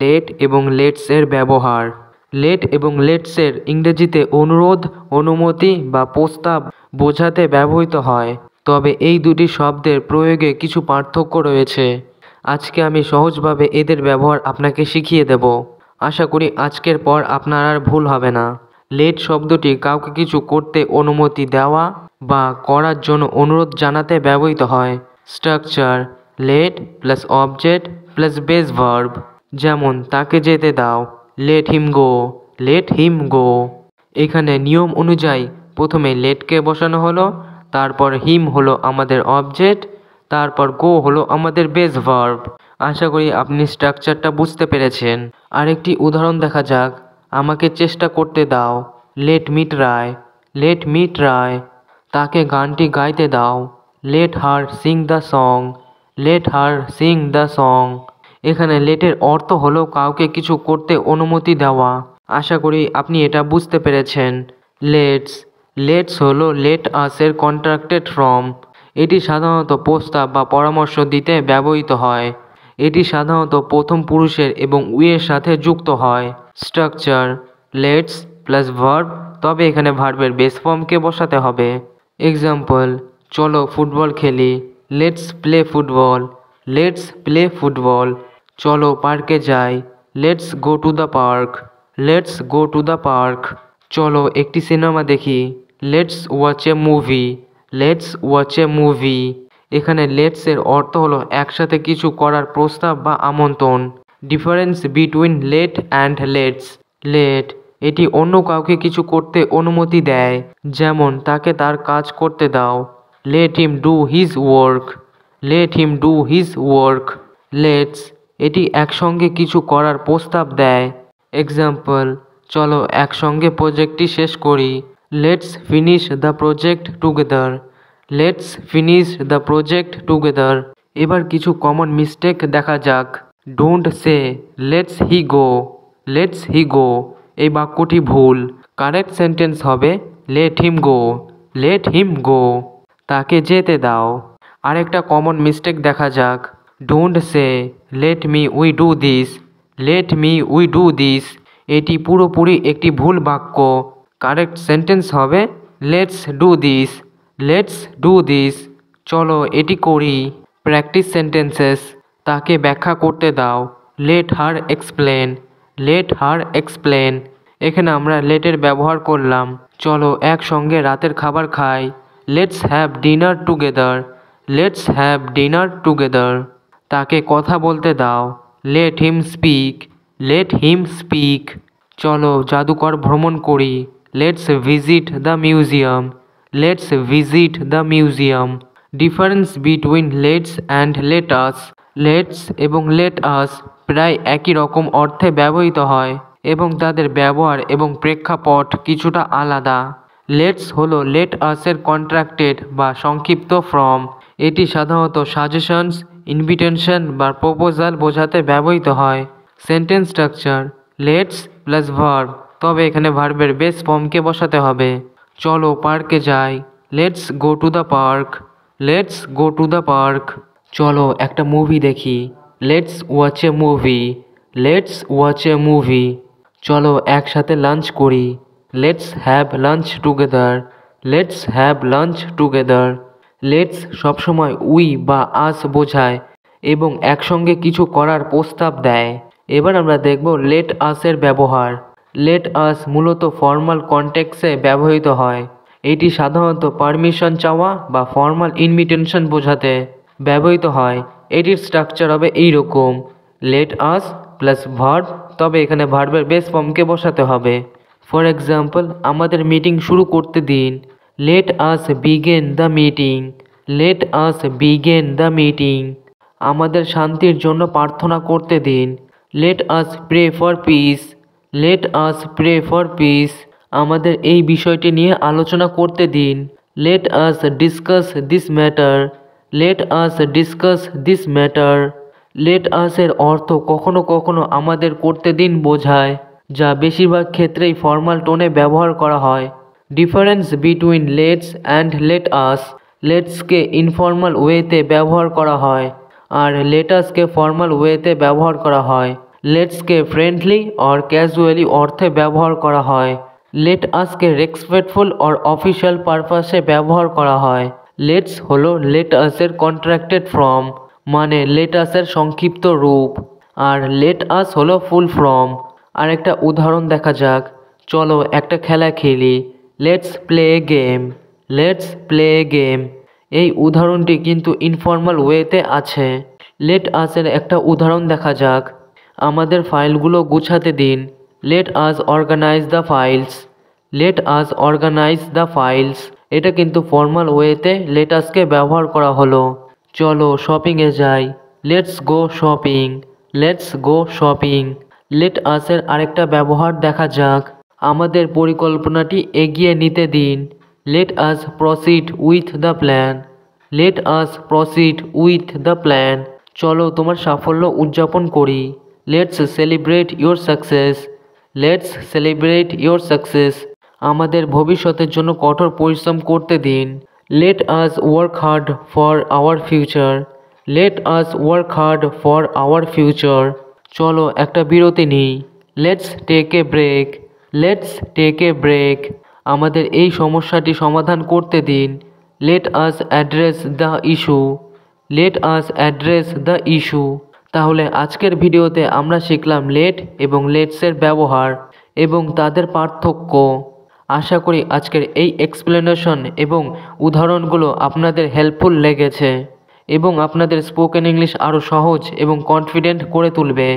Late এবং let's এর ব্যবহার। লেট এবং লেটস এর ইংরেজিতে অনুরোধ, অনুমতি বা প্রস্তাব বোঝাতে ব্যবহৃত হয়, তবে এই দুটি শব্দের প্রয়োগে কিছু পার্থক্য রয়েছে। আজকে আমি সহজভাবে এদের ব্যবহার আপনাকে শিখিয়ে দেব। আশা করি আজকের পর আপনার আর ভুল হবে না। লেট শব্দটি কাউকে কিছু করতে অনুমতি দেওয়া বা করার জন্য অনুরোধ জানাতে ব্যবহৃত হয়। Structure: let plus object plus base verb. যেমন তাকে যেতে দাও, late him go, let him গো। এখানে নিয়ম অনুযায়ী প্রথমে লেটকে বসানো হলো, তারপর হিম হলো আমাদের অবজেক্ট, তারপর গো হলো আমাদের বেস ভার্ব। আশা করি আপনি স্ট্রাকচারটা বুঝতে পেরেছেন। আরেকটি উদাহরণ দেখা যাক। আমাকে চেষ্টা করতে দাও, let me try, let me try. তাকে গানটি গাইতে দাও, let her Singh the song, let her Singh the song. এখানে লেটের অর্থ হলো কাউকে কিছু করতে অনুমতি দেওয়া। আশা করি আপনি এটা বুঝতে পেরেছেন। লেটস, লেটস হলো লেট আসের কন্ট্রাক্টেড ফর্ম। এটি সাধারণত প্রস্তাব বা পরামর্শ দিতে ব্যবহৃত হয়। এটি সাধারণত প্রথম পুরুষের এবং উইয়ের সাথে যুক্ত হয়। স্ট্রাকচার: লেটস প্লাস ভার্ব, তবে এখানে ভার্বের বেস ফর্মকে বসাতে হবে। এক্সাম্পল: চলো ফুটবল খেলি, let's play football, let's play football. চলো পার্কে যাই, let's go to the park, let's go to the park. চলো একটি সিনেমা দেখি, let's watch a movie, let's watch a movie. এখানে লেটস এর অর্থ হলো একসাথে কিছু করার প্রস্তাব বা আমন্ত্রণ। Difference between let and let's: let এটি অন্য কাউকে কিছু করতে অনুমতি দেয়, যেমন তাকে তার কাজ করতে দাও, let him do his work, let him do his work. Let's এটি একসঙ্গে কিছু করার প্রস্তাব দেয়। এক্সাম্পল: চলো একসঙ্গে প্রজেক্টটি শেষ করি, let's finish the project together, let's finish the project together. এবার কিছু কমন মিস্টেক দেখা যাক। Don't say let's he go, let's he go. এই বাক্যটি ভুল। কারেক্ট সেন্টেন্স হবে let him go, let him go. তাকে যেতে দাও। আরেকটা কমন মিস্টেক দেখা যাক। Don't say let me we do this, let me we do this. এটি পুরোপুরি একটি ভুল বাক্য। কারেক্ট সেন্টেন্স হবে let's do this, let's do this. চলো এটি করি। প্র্যাকটিস সেন্টেন্সেস: তাকে ব্যাখ্যা করতে দাও, let her explain, let her explain. এখানে আমরা লেটের ব্যবহার করলাম। চলো একসঙ্গে রাতের খাবার খাই, let's have dinner together, let's have dinner together. তাকে কথা বলতে দাও, let him speak, let him speak. চলো জাদুঘর ভ্রমণ করি, let's visit the museum, let's visit the museum. Difference between let's and let us: let's এবং লেট আস প্রায় একই রকম অর্থে ব্যবহৃত হয় এবং তাদের ব্যবহার এবং প্রেক্ষাপট কিছুটা আলাদা। লেটস হলো লেট আসের কন্ট্রাক্টেড বা সংক্ষিপ্ত ফর্ম। এটি সাধারণত সাজেশনস, ইনভিটেশন বা প্রপোজাল বোঝাতে ব্যবহৃত হয়। Sentence structure: let's plus verb, তবে এখানে ভার্বের বেস ফর্মকে বসাতে হবে। চলো পার্কে যাই, let's go to the park, let's go to the park. চলো একটা মুভি দেখি, let's watch a movie, let's watch a movie. চলো একসাথে লাঞ্চ করি, let's have lunch together, let's have lunch together. Let's সবসময় উই বা আস বোঝায় এবং একসঙ্গে কিছু করার প্রস্তাব দেয়। এবার আমরা দেখব লেট আসের ব্যবহার। লেট আস মূলত ফর্মাল কনটেক্সে ব্যবহৃত হয়। এটি সাধারণত পারমিশন চাওয়া বা ফর্মাল ইনভিটেশন বোঝাতে ব্যবহৃত হয়। এটির স্ট্রাকচার হবে এইরকম: লেট আস প্লাস ভার্ব, তবে এখানে ভার্বের বেস ফর্মকে বসাতে হবে। ফর এক্সাম্পল: আমাদের মিটিং শুরু করতে দিন, let us begin the meeting, let us begin the meeting. আমাদের শান্তির জন্য প্রার্থনা করতে দিন, let us pray for peace, let us pray for peace. আমাদের এই বিষয়টি নিয়ে আলোচনা করতে দিন, let us discuss this matter, let us discuss this matter. Let আসের অর্থ কখনো কখনো আমাদের করতে দিন বোঝায়, যা বেশিরভাগ ক্ষেত্রেই ফর্মাল টোনে ব্যবহার করা হয়। Difference between let's and let us: লেটসকে ইনফর্মাল ওয়েতে ব্যবহার করা হয় আর লেটাসকে ফর্মাল ওয়েতে ব্যবহার করা হয়। লেটসকে ফ্রেন্ডলি অর ক্যাজুয়ালি অর্থে ব্যবহার করা হয়। লেট আসকে রেসপেক্টফুল অর অফিসিয়াল পারপাসে ব্যবহার করা হয়। লেটস হলো লেট আসের কন্ট্রাক্টেড ফর্ম, মানে লেট আসের সংক্ষিপ্ত রূপ, আর লেট আস হলো ফুল ফর্ম। আর একটা উদাহরণ দেখা যাক। চলো একটা খেলা খেলি। Let's play a game. Let's play a game. এই উদাহরণটি কিন্তু ইনফর্মাল ওয়েতে আছে। লেট আসের একটা উদাহরণ দেখা যাক। আমাদের ফাইলগুলো গুছাতে দিন। Let us organise the files. Let us organise the files. এটা কিন্তু ফর্মাল ওয়েতে লেট আসকে ব্যবহার করা হলো। চলো শপিংয়ে যাই। Let's go shopping. Let's go shopping. Let আসের আরেকটা ব্যবহার দেখা যাক। আমাদের পরিকল্পনাটি এগিয়ে নিতে দিন। Let us proceed with the plan. Let us proceed with the plan. চলো তোমার সাফল্য উদযাপন করি। Let's celebrate your success. Let's celebrate your success. আমাদের ভবিষ্যতের জন্য কঠোর পরিশ্রম করতে দিন। Let us work hard for our future. Let us work hard for our future. চলো একটা বিরতি নিই। Let's take a break. Let's take a break. আমাদের এই সমস্যাটি সমাধান করতে দিন। Let us address the issue. Let us address the issue. তাহলে আজকের ভিডিওতে আমরা শিখলাম লেট এবং লেটসের ব্যবহার এবং তাদের পার্থক্য। আশা করি আজকের এই এক্সপ্লেনেশন এবং উদাহরণগুলো আপনাদের হেল্পফুল লেগেছে এবং আপনাদের স্পোকেন ইংলিশ আরও সহজ এবং কনফিডেন্ট করে তুলবে।